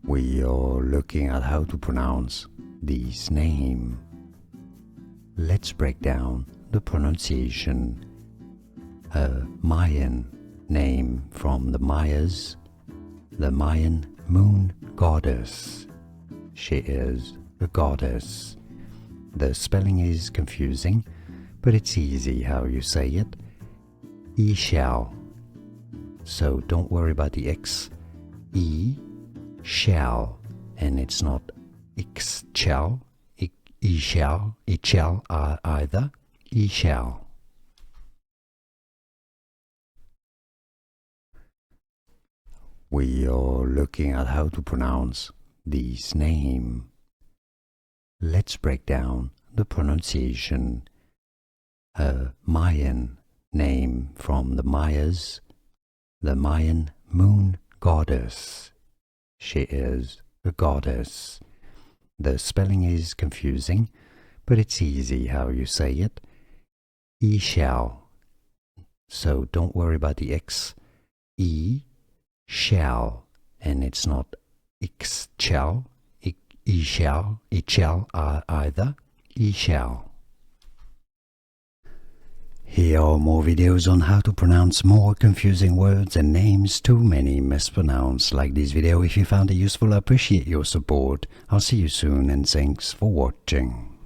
We are looking at how to pronounce this name. Let's break down the pronunciation. A Mayan name from the Mayas, the Mayan moon goddess. She is a goddess. The spelling is confusing, but it's easy how you say it. Ixchel. So don't worry about the X. Ixchel. And it's not Ixchel, Ixchel either. Ixchel. We are looking at how to pronounce this name. Let's break down the pronunciation. A Mayan name from the Mayas, the Mayan moon goddess. She is a goddess. The spelling is confusing, but it's easy how you say it. Ixchel. So don't worry about the X. Ixchel. And it's not Ixchel, Ixchel either. Ixchel. Here are more videos on how to pronounce more confusing words and names too many mispronounced. Like this video if you found it useful. I appreciate your support. I'll see you soon and thanks for watching.